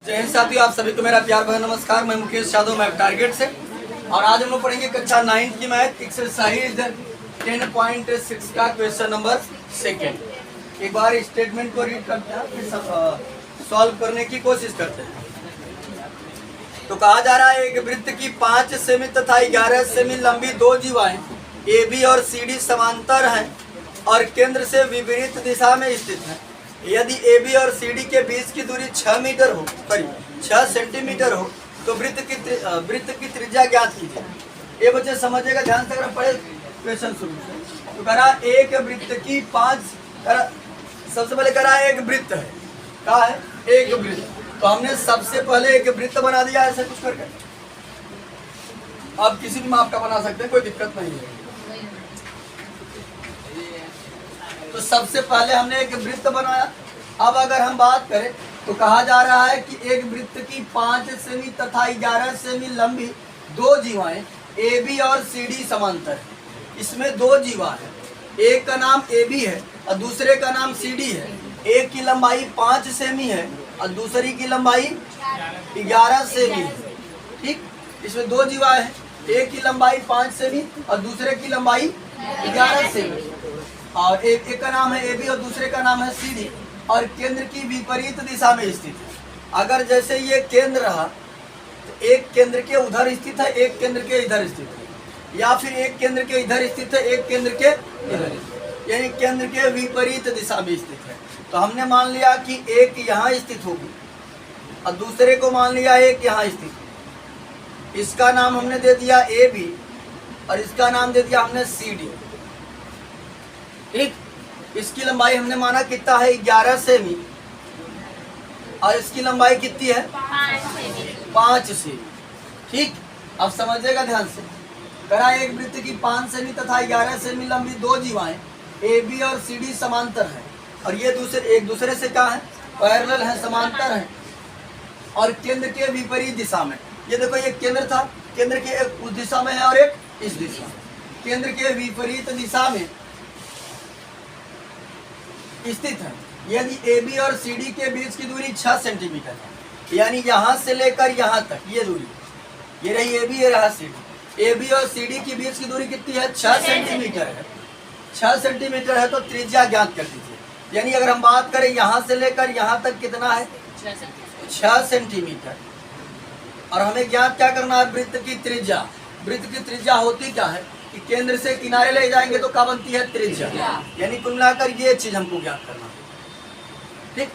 जय हिंद साथियों, आप सभी को मेरा प्यार भरा नमस्कार। मैं मुकेश यादव, मैं टारगेट से, और आज हम लोग पढ़ेंगे कक्षा 9 की मैथ एक्सरसाइज 10.6 का क्वेश्चन नंबर 2। एक बार स्टेटमेंट को रीड करते हैं, फिर सॉल्व करने की कोशिश करते हैं। तो कहा जा रहा है एक वृत्त की 5 सेमी तथा 11 सेमी लंबी दो जीवाएं ए बी और सी डी समांतर हैं और केंद्र से विपरीत दिशा में स्थित हैं। यदि ए बी और सी डी के बीच की दूरी 6 मीटर हो, सॉरी 6 सेंटीमीटर हो, तो वृत्त की त्रिज्या ज्ञात कीजिए। ये बच्चे समझिएगा ध्यान से, अगर पढ़े क्वेश्चन शुरू से। तो करा एक वृत्त की 5, सबसे पहले करा एक वृत्त है, क्या है एक वृत्त। तो हमने सबसे पहले एक वृत्त बना दिया ऐसे कुछ करके। आप किसी भी माप का बना सकते हैं, कोई दिक्कत नहीं है। तो सबसे पहले हमने एक वृत्त बनाया। अब अगर हम बात करें तो कहा जा रहा है कि एक वृत्त की 5 सेमी तथा 11 सेमी लंबी दो जीवाएं ए बी और सी डी समांतर है। इसमें दो जीवा है, एक का नाम ए बी है और दूसरे का नाम सी डी है। एक की लंबाई 5 सेमी है और दूसरी की लंबाई 11 सेमी है। ठीक, इसमें दो जीवा है, एक की लंबाई 5 सेमी और दूसरे की लंबाई 11 सेमी, और एक का नाम है ए बी और दूसरे का नाम है सी डी, और केंद्र की विपरीत दिशा में स्थित है। अगर जैसे ये केंद्र रहा तो एक केंद्र के उधर स्थित है, एक केंद्र के इधर स्थित है, या फिर एक केंद्र के इधर स्थित है, एक केंद्र के इधर, यानी केंद्र के विपरीत दिशा में स्थित है। तो हमने मान लिया कि एक यहाँ स्थित होगी और दूसरे को मान लिया एक यहाँ स्थित। इसका नाम हमने दे दिया ए बी और इसका नाम दे दिया हमने सी डी। ठीक, इसकी लंबाई हमने माना कितना है 11 सेमी और इसकी लंबाई कितनी है 5 सेमी। ठीक, अब समझिएगा ध्यान से। करा एक वृत्त की 5 सेमी तथा 11 सेमी लंबी दो जीवाएं ए बी और सी डी समांतर है और ये एक दूसरे से क्या है पैरेलल है, समांतर है, और केंद्र के विपरीत दिशा में। ये देखो, ये केंद्र था, केंद्र के एक उस दिशा में है और एक इस दिशा में। केंद्र के विपरीत दिशा में स्थित है। यदि ए बी और सी डी के बीच की दूरी 6 सेंटीमीटर है, यानी यहाँ से लेकर यहाँ तक ये दूरी, ये रही ए बी, ये रहा सी डी। ए बी और सी डी के बीच की दूरी कितनी है 6 सेंटीमीटर है। 6 सेंटीमीटर है तो त्रिज्या ज्ञात कर दीजिए। यानी अगर हम बात करें यहाँ से लेकर यहाँ तक कितना है 6 सेंटीमीटर, और हमें ज्ञात क्या करना है वृत्त की त्रिज्या। वृत्त की त्रिज्या होती क्या है कि केंद्र से किनारे ले जाएंगे तो क्या बनती है त्रिज्या, यानी कुल मिलाकर ये चीज हमको ज्ञात करना है। ठीक,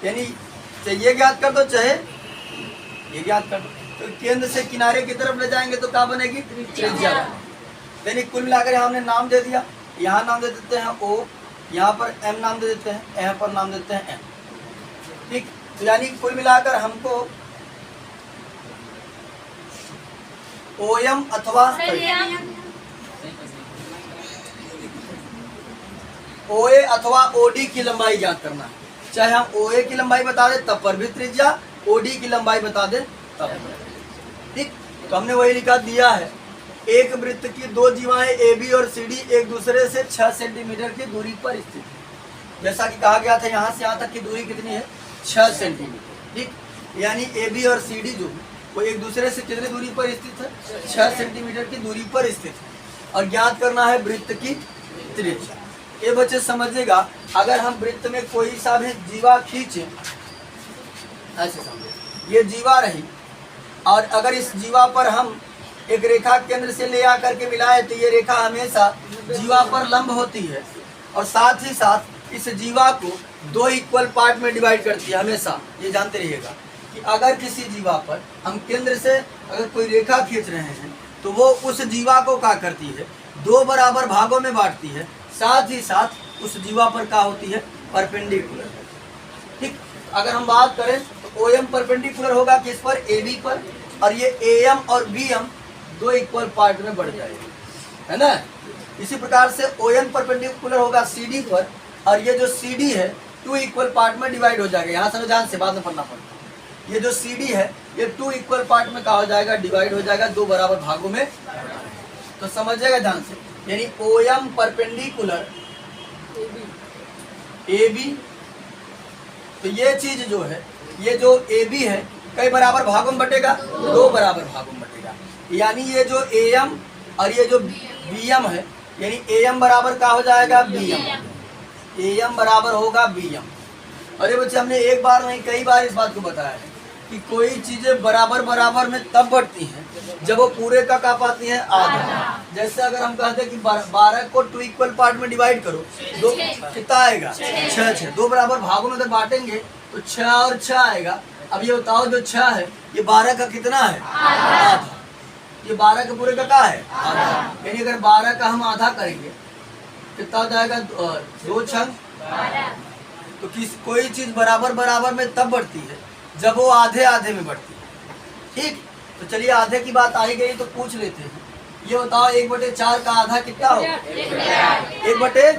यानी चाहे ये ज्ञात कर दो चाहे ये ज्ञात कर दो, तो केंद्र से किनारे की तरफ ले जाएंगे तो क्या बनेगी त्रिज्या। यानी कुल मिलाकर हमने नाम दे दिया, यहाँ नाम दे देते हैं ओ, यहाँ पर एम नाम दे देते हैं, यहाँ पर नाम देते हैं एम। ठीक, तो यानी कुल मिलाकर हमको ओ एम अथवा ओ ए अथवा ओ डी की लंबाई ज्ञात करना है। चाहे हम ओ ए की लंबाई बता दें तब पर भी त्रिज्या, ओ डी की लंबाई बता दें तब। ठीक, तो हमने वही लिखा दिया है, एक वृत्त की दो जीवाएं ए बी और सी डी एक दूसरे से 6 सेंटीमीटर की दूरी पर स्थित है। जैसा कि कहा गया था यहाँ से यहाँ तक की दूरी कितनी है 6 सेंटीमीटर। ठीक, यानी ए बी और सी डी जो वो एक दूसरे से कितनी दूरी पर स्थित है 6 सेंटीमीटर की दूरी पर स्थित है, और ज्ञात करना है वृत्त की त्रिज्या। ये बच्चे समझिएगा, अगर हम वृत्त में कोई सा भी जीवा खींचे, ऐसे समझे ये जीवा रही, और अगर इस जीवा पर हम एक रेखा केंद्र से ले आकर के मिलाए तो ये रेखा हमेशा जीवा पर लंब होती है, और साथ ही साथ इस जीवा को 2 इक्वल पार्ट में डिवाइड करती है। हमेशा ये जानते रहिएगा कि अगर किसी जीवा पर हम केंद्र से अगर कोई रेखा खींच रहे हैं तो वो उस जीवा को क्या करती है 2 बराबर भागों में बांटती है, साथ ही साथ उस जीवा पर क्या होती है परपेंडिकुलर। ठीक, अगर हम बात करें तो ओ एम परपेंडिकुलर होगा किस पर ए बी पर, और ये ए एम और बी एम 2 इक्वल पार्ट में बढ़ जाएगा, है ना। इसी प्रकार से ओ एन परपेंडिकुलर होगा सी डी पर, और ये जो सी डी है 2 इक्वल पार्ट में डिवाइड हो जाएगा। यहाँ से ध्यान से बाद में पढ़ना पड़ता है। ये जो सी डी है ये 2 इक्वल पार्ट में क्या हो जाएगा डिवाइड हो जाएगा, 2 बराबर भागों में। तो समझिएगा ध्यान से, यानी O M perpendicular A B, तो ये चीज जो है, ये जो ए बी है कई बराबर भागों में बटेगा, 2 बराबर भागों में बटेगा। यानी ये जो AM और ये जो BM है, यानी AM बराबर क्या हो जाएगा, BM। AM बराबर होगा BM। अरे बच्चे हमने एक बार नहीं कई बार इस बात को बताया है कि कोई चीजें बराबर बराबर में तब बढ़ती हैं जब वो पूरे का पाती हैं आधा। जैसे अगर हम कहते हैं कि 12 को 2 इक्वल पार्ट में डिवाइड करो, 2 कितना आएगा, 6। 2 बराबर भागों में अगर बांटेंगे तो 6 और 6 आएगा। अब ये बताओ जो 6 है ये 12 का कितना है, आधा। ये 12 के पूरे का है आधा। यानी अगर 12 का हम आधा करेंगे कितना हो जाएगा, 2 छंग। तो कोई चीज बराबर बराबर में तब बढ़ती है जब वो आधे आधे में बढ़ती है। ठीक, तो चलिए आधे की बात आई गई तो पूछ लेते हैं। ये बताओ 1/4 का आधा कितना हो, 1/8।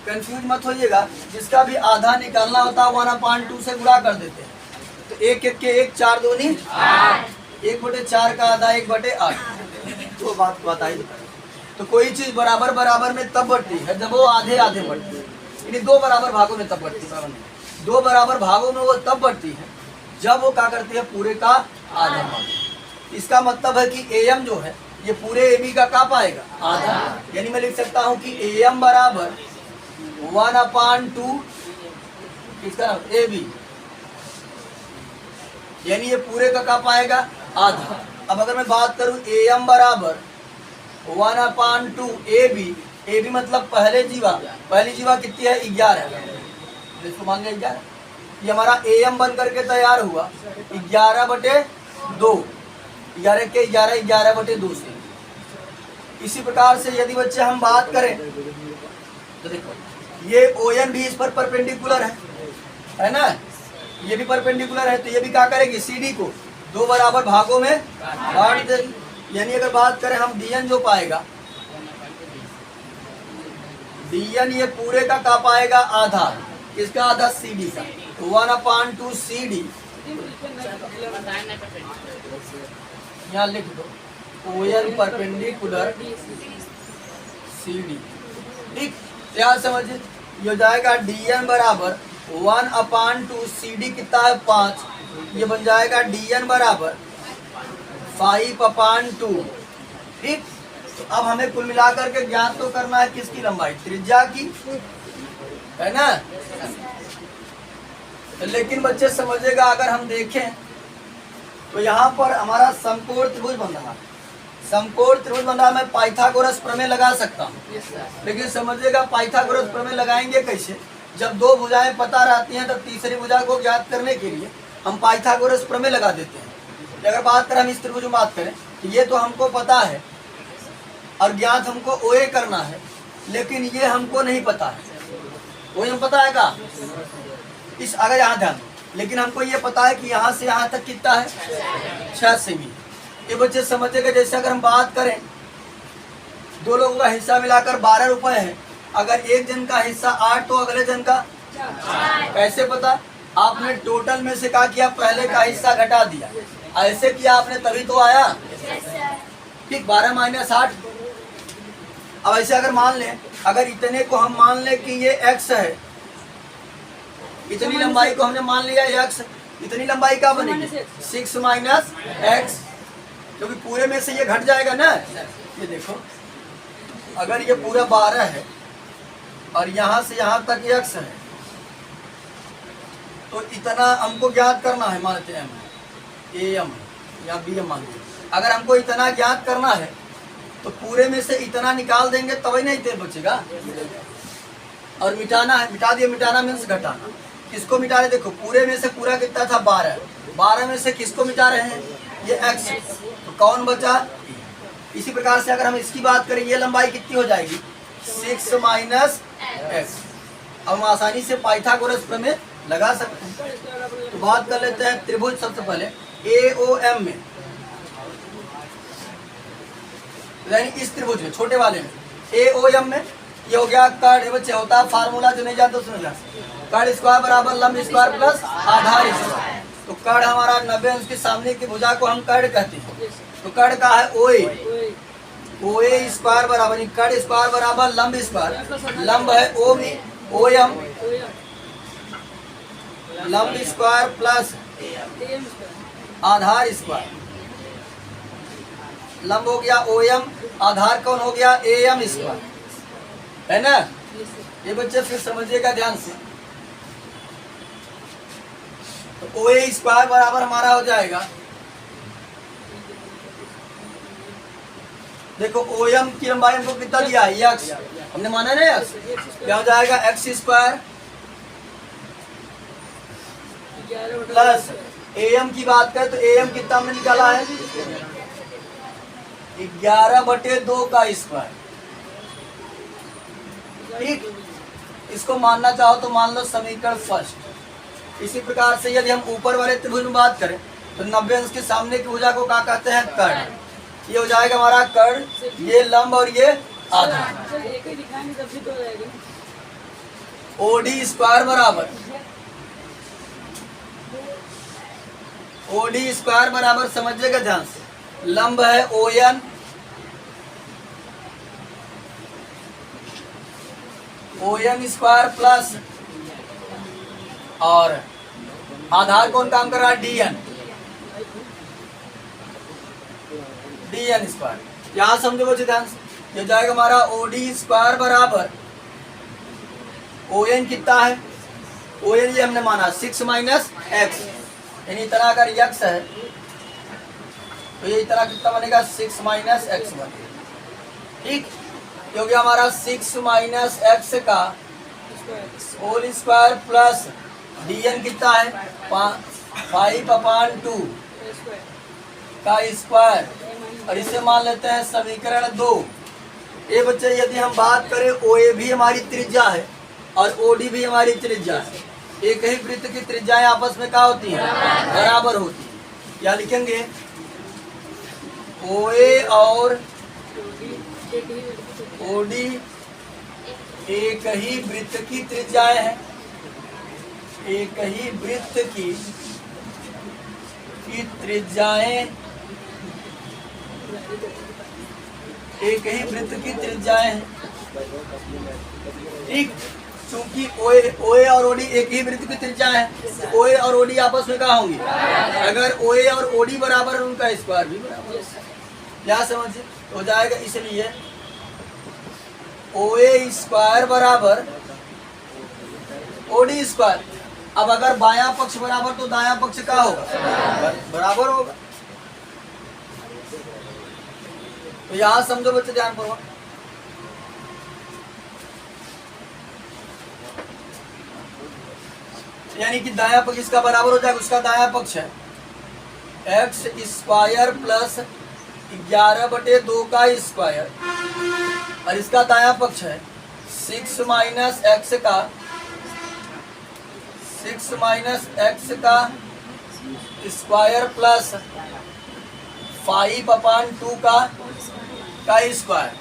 कंफ्यूज मत होइएगा, जिसका भी आधा निकालना होता है 1/2 से गुणा कर देते हैं। तो 1 1 के 1 4 दूनी 8। 1/4 का आधा 1/8। तो बात बताइए। तो कोई चीज बराबर बराबर में तब बढ़ती है जब वो आधे आधे बढ़ती है, यानी 2 बराबर भागों में तब बढ़ती है। 2 बराबर भागों में वो तब बढ़ती है जब वो क्या करती है, पूरे का आधा भाग। इसका मतलब है कि AM जो है ये पूरे AB का पाएगा, आधा। यानी मैं लिख सकता हूँ कि AM बराबर 1/2 इसका AB, यानी ये पूरे का पाएगा, आधा। अब अगर मैं बात करूँ AM बराबर 1/2 AB मतलब पहली जीवा कितनी है, 11। इसको मान लिया 11। ये हमारा AM बन करके तैयार हुआ 11/2। 11 के 11 11/2 से। इसी प्रकार से यदि बच्चे हम बात करें तो देखो ये ON भी इस पर परपेंडिकुलर है ना, ये भी परपेंडिकुलर है। तो ये भी क्या करेगी, CD को 2 बराबर भागों में बांट देगी। यानी अगर बात करें हम DN जो पाएगा, DN ये पूरे का पाएगा, आधा। किसका आधा, CD का। तो 1/2 CD, यहाँ लिख दो ON परपेंडिकुलर CD। ठीक, क्या समझे, ये हो जाएगा DN बराबर 1/2 CD कितना है, 5। ये बन जाएगा DN बराबर 5/2। ठीक, तो अब हमें कुल मिलाकर के ज्ञात तो करना है किसकी लंबाई, त्रिज्या की, है ना। लेकिन बच्चे समझेगा, अगर हम देखें तो यहाँ पर हमारा समकोण त्रिभुज बन रहा है। समकोण त्रिभुज बन रहा है, मैं पाइथागोरस प्रमेय लगा सकता हूँ। लेकिन समझिएगा पाइथागोरस प्रमेय लगाएंगे कैसे, जब 2 भुजाएं पता रहती हैं तब तीसरी भुजा को ज्ञात करने के लिए हम पाइथागोरस प्रमेय लगा देते हैं। अगर बात करें हम इस त्रिभुज में बात करें तो ये तो हमको पता है और ज्ञात हमको OA करना है, लेकिन ये हमको नहीं पता है। OA हम पता है का, इस अगर यहाँ ध्यान, लेकिन हमको ये पता है कि यहाँ से यहाँ तक कितना है, 6 सेमी। ये बच्चे समझेगा, जैसे अगर हम बात करें 2 लोगों का हिस्सा मिलाकर 12 रुपए है, अगर एक जन का हिस्सा 8 तो अगले जन का, कैसे पता, आपने टोटल में से क्या किया, पहले का हिस्सा घटा दिया, ऐसे किया आपने तभी तो आया। ठीक, 12 - 8। अब ऐसे अगर मान लें, अगर इतने को हम मान लें कि ये x है, इतनी लंबाई को हमने मान लिया x, इतनी लंबाई क्या बनेगी, 6 - x, क्योंकि पूरे में से ये घट जाएगा ना। ये देखो अगर ये पूरा 12 है और यहाँ से यहाँ तक x है, तो इतना हमको ज्ञात करना है, मानते हैं AM या BM मान लीजिए। अगर हमको इतना ज्ञात करना है तो पूरे में से इतना निकाल देंगे तभी नहीं इतने बचेगा। और मिटाना है, मिटा दिया, मिटाना मीन्स घटाना। किसको मिटा रहे, देखो पूरे में से पूरा कितना था, 12। 12 में से किसको मिटा रहे हैं, ये x, तो कौन बचा। इसी प्रकार से अगर हम इसकी बात करें, ये लंबाई कितनी हो जाएगी, 6 - x। अब हम आसानी से पाइथागोरस प्रमेय लगा सकते हैं। तो बात कर लेते हैं त्रिभुज, सबसे पहले AOM में, यानी इस त्रिभुज में, छोटे वाले में AOM में ये हो गया कर्ण। बच्चे होता है फार्मूला, जो नहीं जानते उसमें जान, कर्ण स्क्वायर बराबर लंब स्क्वायर प्लस आधार स्क्वायर। तो कर्ण हमारा 90 अंश के सामने की भुजा को हम कर्ण कहते हैं। तो कर्ण का है OA स्क्वायर बराबर, कर्ण स्क्वायर बराबर लंब स्क्वायर, लंब है OM, लंब स्क्वायर प्लस आधार स्क्वायर, लंब हो गया OM, आधार कौन हो गया AM स्क्वायर, है ना। ये बच्चे फिर समझिएगा ध्यान से। तो OA स्क्वायर बराबर हमारा हो जाएगा, देखो OM की लंबाई हमको कितना दिया है, x हमने माना ना x, क्या हो जाएगा x स्क्वायर प्लस AM की बात करें तो AM कितना हमने निकाला है 11/2 का स्क्वायर। ठीक, इसको मानना चाहो तो मान लो समीकरण फर्स्ट। इसी प्रकार से यदि हम ऊपर वाले त्रिभुज में बात करें तो 90 अंश के सामने की भुजा को क्या कहते हैं, कर्ण। ये हो जाएगा हमारा कर्ण, ये लंब और ये आधार। OD स्क्वायर बराबर, OD स्क्वायर बराबर समझिएगा ध्यान से, लंब है ON, ON स्क्वायर प्लस और आधार कौन काम कर रहा है DN, DN स्क्वायर। यहां समझो बच्चे ध्यान से, ये जाएगा हमारा OD स्क्वायर बराबर ON कितना है, ON ये हमने माना 6 माइनस x, यानी इतना अगर x है तो ये इतना कितना बनेगा 6 माइनस x बनेगा। ठीक, क्योंकि हमारा 6 माइनस x का होल स्क्वायर प्लस DN कितना है 5/2 का स्क्वायर, और इसे मान लेते हैं समीकरण 2। ये बच्चे यदि हम बात करें OA भी हमारी त्रिज्या है और OD भी हमारी त्रिज्या है, एक ही वृत्त की त्रिज्याएं आपस में क्या होती हैं, बराबर होती है। क्या लिखेंगे, OA और OD एक ही वृत्त की त्रिज्याएं हैं, एक ही वृत्त की त्रिज्याएं, एक ही वृत्त की त्रिज्याएं हैं। ठीक, चूंकि OA और OD एक ही वृत्त की त्रिज्या है, OA और OD आपस में क्या होंगी, अगर OA और OD बराबर है उनका स्क्वायर भी बराबर है। क्या समझिए, हो जाएगा, इसलिए OA स्क्वायर बराबर OD स्क्वायर। अब अगर बायां पक्ष बराबर तो दायां पक्ष क्या होगा, बराबर होगा। तो यहां समझो बच्चे ध्यान पूर्वक, यानी कि दायां पक्ष इसका बराबर हो जाएगा, उसका दायां पक्ष है x स्क्वायर प्लस 11/2 का स्क्वायर, और इसका दायां पक्ष है 6 माइनस x का 6 माइनस x का स्क्वायर प्लस 5/2 का स्क्वायर।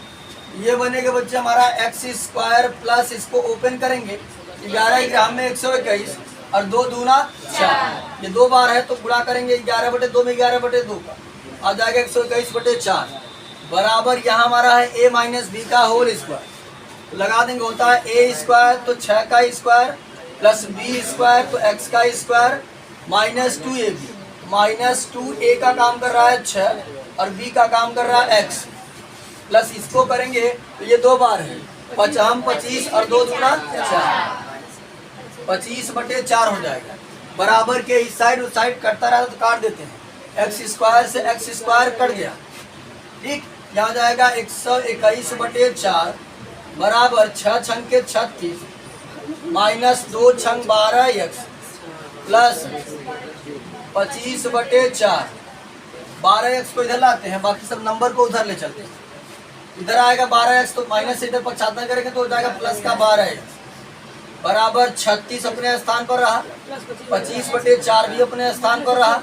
ये बनेगा बच्चे हमारा x स्क्वायर प्लस, इसको ओपन करेंगे 11 ग्राम में 121 और 2 दूना 4, ये 2 बार है तो गुणा करेंगे 11/2 में 11/2 का आ जाएगा 121/4 बराबर, यहाँ हमारा है a माइनस बी का होल स्क्वायर। तो लगा देंगे, होता है a स्क्वायर तो 6 का स्क्वायर प्लस b स्क्वायर तो x का square minus 2ab, minus 2a का काम कर रहा है 6 और b का काम कर रहा है x, प्लस इसको करेंगे तो ये 2 बार है 25 और 2 दूना 4, 25/4 हो जाएगा। बराबर के इस साइड उस साइड कटता रहता तो काट देते हैं, x स्क्वायर से x स्क्वायर कट गया। ठीक, यहाँ जाएगा 121/4 बराबर 6 छंग के 36 माइनस 2 छंग 12x प्लस 25/4। 12x को इधर लाते हैं, बाकी सब नंबर को उधर ले चलते हैं। इधर आएगा 12x तो माइनस से इधर पक्षांतर करेंगे तो हो जाएगा प्लस का 12x बराबर 36 अपने स्थान पर रहा, 25/4 भी अपने स्थान पर रहा,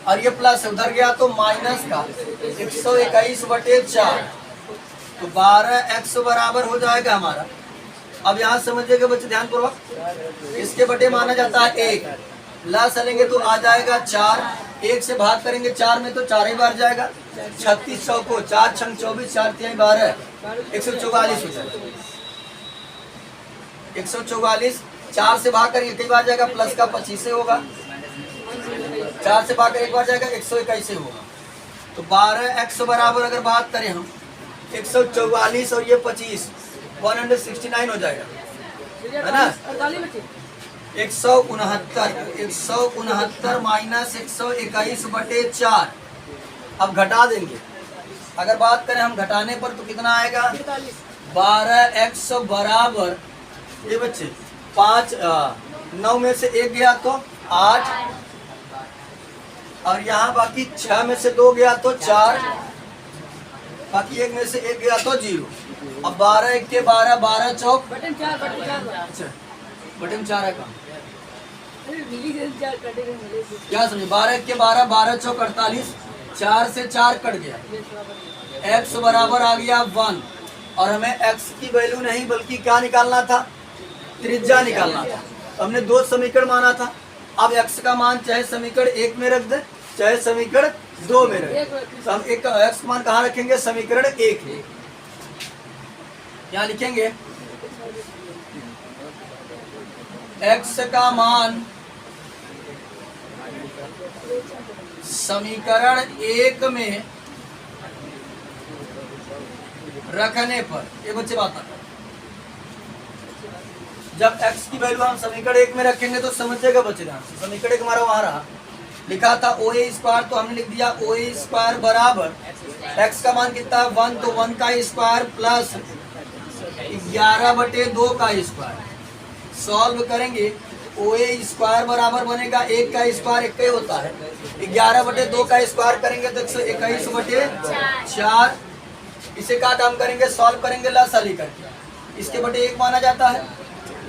और ये प्लस उधर गया तो माइनस का 121/4 तो 12x बराबर हो जाएगा हमारा। अब यहाँ समझिएगा बच्चे ध्यान पूर्वक, इसके बटे माना जाता है 1, लास लेंगे तो आ जाएगा 4, 1 से भाग करेंगे 4 में तो 4 ही बार जाएगा, 36 चौको 4 छंग 24 4 3 12 144 हो जाएगा, 144 4 से भाग कर कई बार जाएगा, प्लस का 25 से होगा। 4 से भाग कर एक बार जाएगा, 121 से होगा। तो 12x बराबर अगर बात करें हम 144 और ये 25 169 हो जाएगा, है ना। 169 माइनस 121/4। अब घटा देंगे, अगर बात करें हम घटाने पर तो कितना आएगा, 12x बराबर ये बच्चे 5 9 में से 1 गया तो 8, और यहाँ बाकी 6 में से 2 गया तो 4, बाकी 1 में से 1 गया तो 0। अब 12 1 के 12, 12 चौक बटन 4 है का क्या समझे, 12 1 के 12, 12 चौक 48, 4 से 4 कट गया, x बराबर आ गया 1। और हमें x की वैल्यू नहीं बल्कि क्या निकालना था, त्रिज्या निकालना था। हमने 2 समीकरण माना था। अब x का मान चाहे समीकरण 1 में रख दे चाहे समीकरण 2 में रख दे, तो हम एक x मान कहाँ रखेंगे, समीकरण 1 में। यहाँ लिखेंगे x का मान समीकरण 1 में रखने पर, ये बच्चे बात आता, जब x की वैल्यू हम समीकरण 1 में रखेंगे तो समझिएगा बच्चे ध्यान से। समीकरण 1 हमारा वहां रहा, लिखा था OA स्क्वायर, तो हमने लिख दिया OA स्क्वायर बराबर x का मान कितना है 1, तो 1 का स्क्वायर प्लस 11/2 का स्क्वायर। सॉल्व करेंगे, OA स्क्वायर बराबर बनेगा 1 का स्क्वायर 1 ही होता है, 11/2 का स्क्वायर करेंगे तो 121/4। इसे क्या काम करेंगे, सॉल्व करेंगे लसा लेकर के, इसके बटे 1 माना जाता है।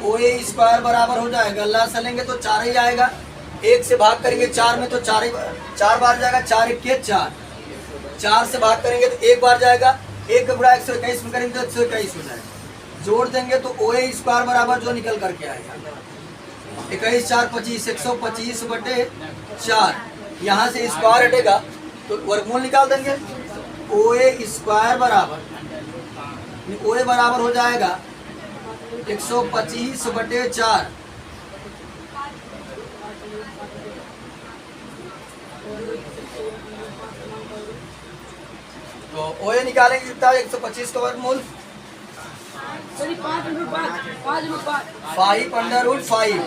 OA स्क्वायर बराबर हो जाएगा, लसा लेंगे तो 4 ही आएगा, 1 से भाग करेंगे 4 में तो 4 बार जाएगा, 4 1 के 4, 4 से भाग करेंगे तो 1 बार जाएगा, 1 का गुणा 121 में करेंगे तो 121 हो जाएगा। जोड़ देंगे तो OA स्क्वायर बराबर जो निकल करके आएगा 21 4 25, 125/4। यहाँ से स्क्वायर हटेगा तो वर्गमूल निकाल देंगे। OA स्क्वायर बराबर OA बराबर हो जाएगा 125/4। तो OA निकालेंगे कितना, 125 का वर्गमूल 5/5।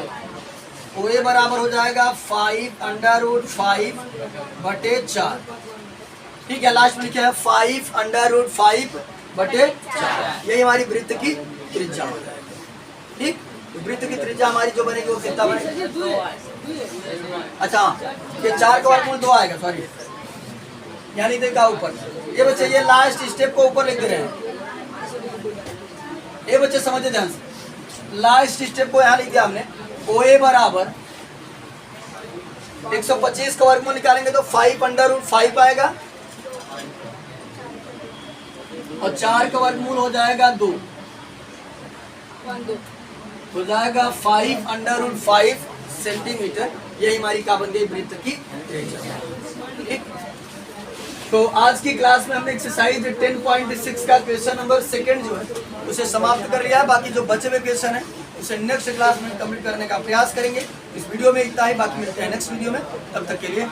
OA बराबर हो जाएगा 5/5/4। ठीक है, लास्ट में लिखा है 5/5/4। यही हमारी वृत्त की त्रिज्या हो जाएगी। ठीक, तो वृत्त की त्रिज्या हमारी जो बनेगी वो कितना बनेगी, अच्छा ये 4 का वर्गमूल 2 आएगा, सॉरी यानी देखा ऊपर। ये बच्चे ये लास्ट स्टेप को ऊपर लिख दे रहे हैं, ये बच्चे समझे ध्यान से। लास्ट स्टेप को यहाँ लिख दिया हमने, OA बराबर 125 का वर्गमूल निकालेंगे तो 5/5 आएगा, और 4 का वर्गमूल हो जाएगा 2, हो जाएगा 5/5 सेंटीमीटर। यही हमारी क्या बन गई, वृत्त की त्रिज्या। ठीक, तो आज की क्लास में हमने एक्सरसाइज 10.6 का क्वेश्चन नंबर 2 जो है उसे समाप्त कर लिया है। बाकी जो बचे हुए क्वेश्चन है उसे नेक्स्ट क्लास में कंप्लीट करने का प्रयास करेंगे। इस वीडियो में इतना ही, बाकी मिलते हैं नेक्स्ट वीडियो में, तब तक के लिए।